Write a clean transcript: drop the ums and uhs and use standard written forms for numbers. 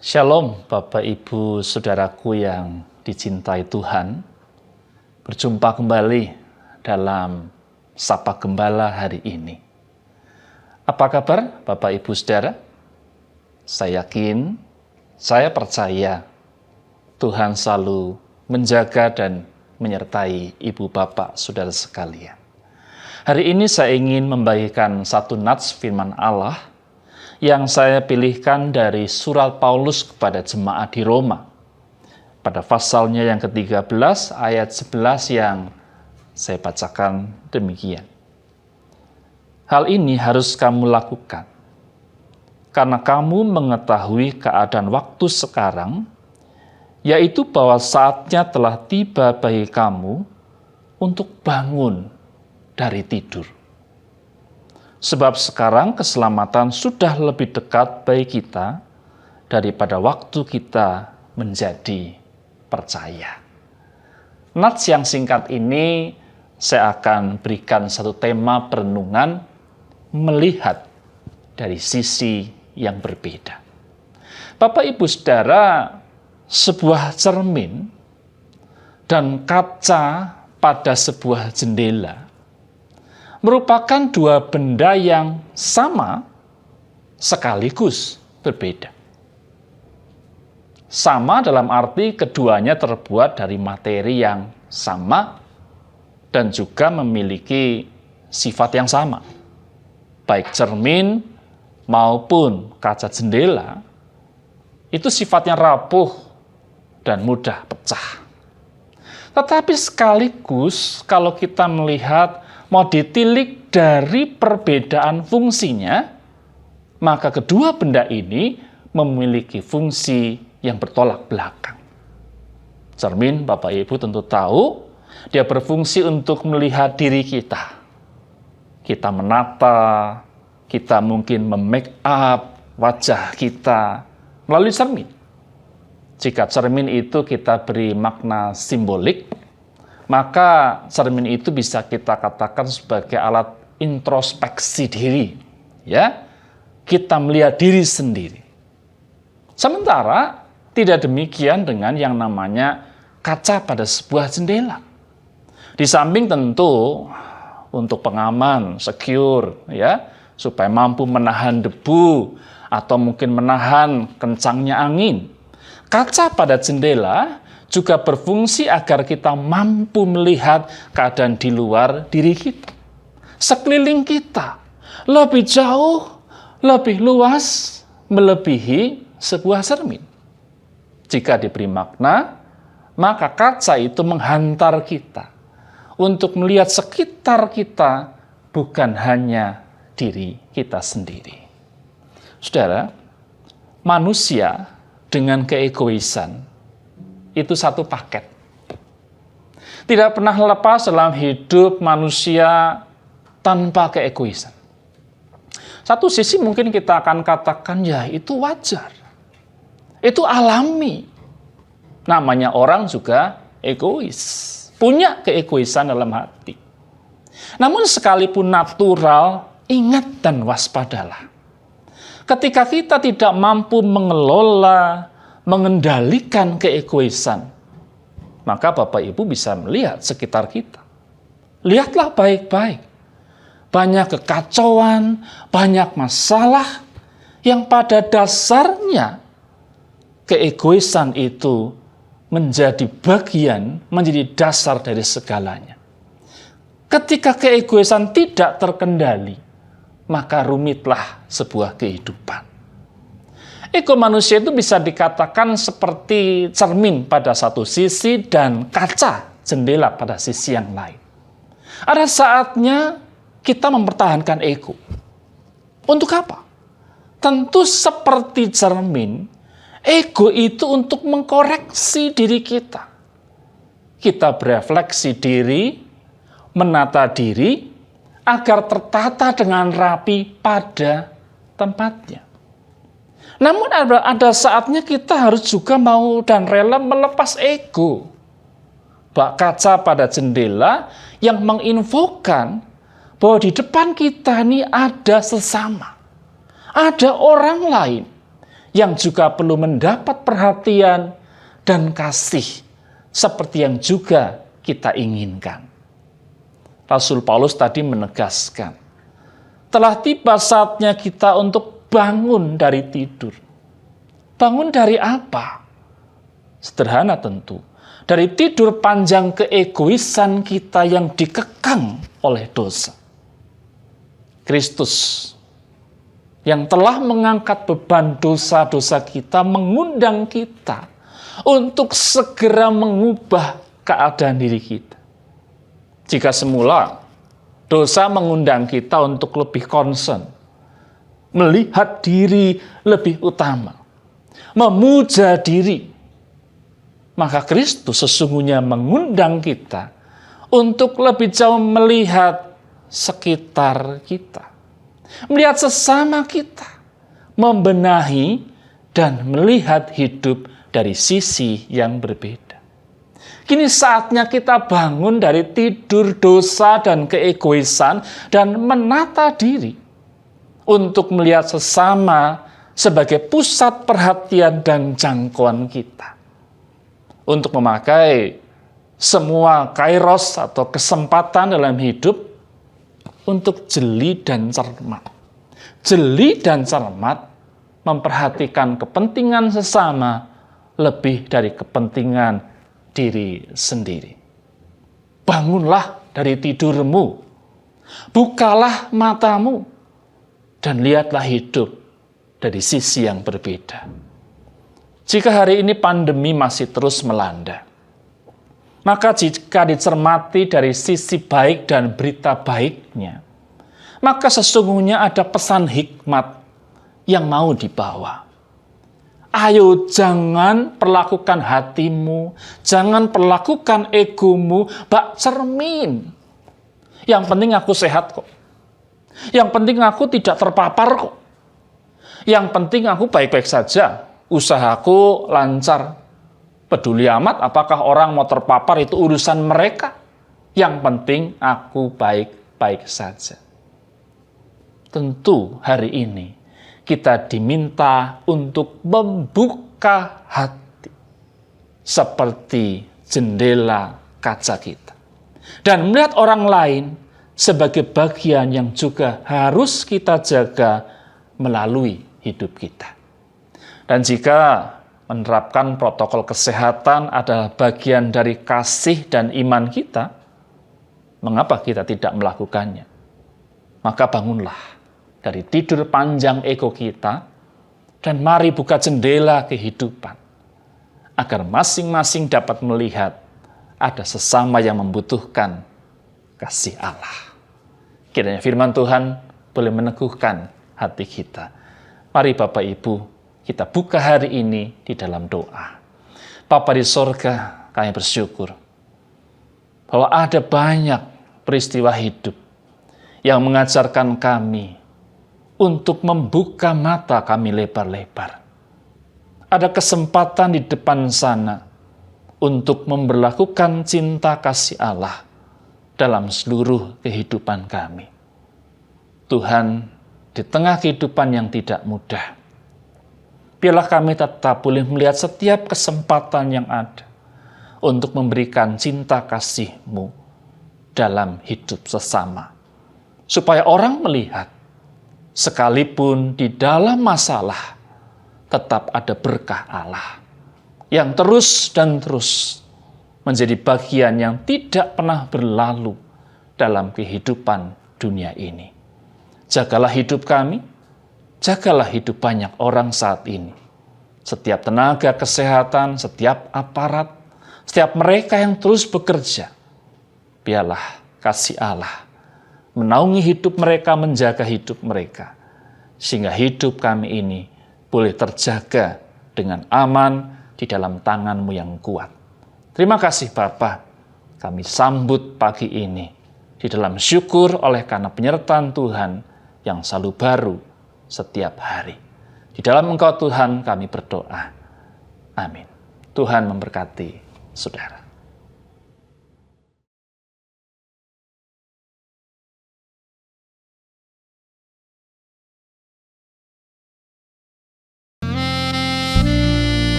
Shalom Bapak Ibu Saudaraku yang dicintai Tuhan. Berjumpa kembali dalam Sapa Gembala hari ini. Apa kabar Bapak Ibu Saudara? Saya yakin, saya percaya Tuhan selalu menjaga dan menyertai Ibu Bapak Saudara sekalian. Hari ini saya ingin membagikan satu nats firman Allah yang saya pilihkan dari surat Paulus kepada jemaat di Roma. Pada pasalnya yang ke-13 ayat 11 yang saya bacakan demikian. Hal ini harus kamu lakukan, karena kamu mengetahui keadaan waktu sekarang, yaitu bahwa saatnya telah tiba bagi kamu untuk bangun dari tidur. Sebab sekarang keselamatan sudah lebih dekat bagi kita daripada waktu kita menjadi percaya. Nats yang singkat ini saya akan berikan satu tema perenungan melihat dari sisi yang berbeda. Bapak Ibu Saudara, sebuah cermin dan kaca pada sebuah jendela merupakan dua benda yang sama sekaligus berbeda. Sama dalam arti keduanya terbuat dari materi yang sama dan juga memiliki sifat yang sama. Baik cermin maupun kaca jendela itu sifatnya rapuh dan mudah pecah. Tetapi sekaligus kalau kita melihat mau ditilik dari perbedaan fungsinya, maka kedua benda ini memiliki fungsi yang bertolak belakang. Cermin, Bapak Ibu tentu tahu, dia berfungsi untuk melihat diri kita. Kita menata, kita mungkin memake up wajah kita melalui cermin. Jika cermin itu kita beri makna simbolik, maka cermin itu bisa kita katakan sebagai alat introspeksi diri. Ya, kita melihat diri sendiri. Sementara tidak demikian dengan yang namanya kaca pada sebuah jendela. Di samping tentu untuk pengaman, secure, ya, supaya mampu menahan debu atau mungkin menahan kencangnya angin. Kaca pada jendela juga berfungsi agar kita mampu melihat keadaan di luar diri kita. Sekeliling kita lebih jauh, lebih luas, melebihi sebuah cermin. Jika diberi makna, maka kaca itu menghantar kita untuk melihat sekitar kita, bukan hanya diri kita sendiri. Saudara, manusia dengan keegoisan itu satu paket. Tidak pernah lepas dalam hidup manusia tanpa keegoisan. Satu sisi mungkin kita akan katakan, ya itu wajar. Itu alami. Namanya orang juga egois. Punya keegoisan dalam hati. Namun sekalipun natural, ingat dan waspadalah. Ketika kita tidak mampu mengelola, mengendalikan keegoisan, maka Bapak Ibu bisa melihat sekitar kita. Lihatlah baik-baik. Banyak kekacauan, banyak masalah yang pada dasarnya keegoisan itu menjadi bagian, menjadi dasar dari segalanya. Ketika keegoisan tidak terkendali, maka rumitlah sebuah kehidupan. Ego manusia itu bisa dikatakan seperti cermin pada satu sisi dan kaca jendela pada sisi yang lain. Ada saatnya kita mempertahankan ego. Untuk apa? Tentu seperti cermin, ego itu untuk mengkoreksi diri kita. Kita berefleksi diri, menata diri, agar tertata dengan rapi pada tempatnya. Namun ada saatnya kita harus juga mau dan rela melepas ego. Bak kaca pada jendela yang menginfokan bahwa di depan kita ini ada sesama. Ada orang lain yang juga perlu mendapat perhatian dan kasih seperti yang juga kita inginkan. Rasul Paulus tadi menegaskan, telah tiba saatnya kita untuk bangun dari tidur. Bangun dari apa? Sederhana tentu, dari tidur panjang keegoisan kita yang dikekang oleh dosa. Kristus yang telah mengangkat beban dosa-dosa kita mengundang kita untuk segera mengubah keadaan diri kita. Jika semula dosa mengundang kita untuk lebih concern, melihat diri lebih utama, memuja diri, maka Kristus sesungguhnya mengundang kita untuk lebih jauh melihat sekitar kita, melihat sesama kita, membenahi dan melihat hidup dari sisi yang berbeda. Kini saatnya kita bangun dari tidur dosa dan keegoisan dan menata diri untuk melihat sesama sebagai pusat perhatian dan jangkauan kita. Untuk memakai semua kairos atau kesempatan dalam hidup untuk jeli dan cermat. Jeli dan cermat memperhatikan kepentingan sesama lebih dari kepentingan diri sendiri. Bangunlah dari tidurmu, bukalah matamu, dan lihatlah hidup dari sisi yang berbeda. Jika hari ini pandemi masih terus melanda, maka jika dicermati dari sisi baik dan berita baiknya, maka sesungguhnya ada pesan hikmat yang mau dibawa. Ayo jangan perlakukan hatimu, jangan perlakukan egomu bak cermin. Yang penting aku sehat kok. Yang penting aku tidak terpapar kok. Yang penting aku baik-baik saja, usahaku lancar. Peduli amat apakah orang mau terpapar, itu urusan mereka. Yang penting aku baik-baik saja. Tentu hari ini kita diminta untuk membuka hati seperti jendela kaca kita dan melihat orang lain sebagai bagian yang juga harus kita jaga melalui hidup kita. Dan jika menerapkan protokol kesehatan adalah bagian dari kasih dan iman kita, mengapa kita tidak melakukannya? Maka bangunlah dari tidur panjang ego kita, dan mari buka jendela kehidupan, agar masing-masing dapat melihat ada sesama yang membutuhkan kasih Allah. Kiranya firman Tuhan boleh meneguhkan hati kita. Mari Bapak Ibu, kita buka hari ini di dalam doa. Bapa di sorga, kami bersyukur bahwa ada banyak peristiwa hidup yang mengajarkan kami untuk membuka mata kami lebar-lebar. Ada kesempatan di depan sana untuk memberlakukan cinta kasih Allah dalam seluruh kehidupan kami. Tuhan, di tengah kehidupan yang tidak mudah, biarlah kami tetap boleh melihat setiap kesempatan yang ada untuk memberikan cinta kasih-Mu dalam hidup sesama. Supaya orang melihat, sekalipun di dalam masalah, tetap ada berkah Allah yang terus dan terus menjadi bagian yang tidak pernah berlalu dalam kehidupan dunia ini. Jagalah hidup kami, jagalah hidup banyak orang saat ini. Setiap tenaga kesehatan, setiap aparat, setiap mereka yang terus bekerja, biarlah kasih Allah menaungi hidup mereka, menjaga hidup mereka, sehingga hidup kami ini boleh terjaga dengan aman di dalam tangan-Mu yang kuat. Terima kasih Bapa, kami sambut pagi ini di dalam syukur oleh karena penyertaan Tuhan yang selalu baru setiap hari. Di dalam Engkau Tuhan kami berdoa. Amin. Tuhan memberkati saudara.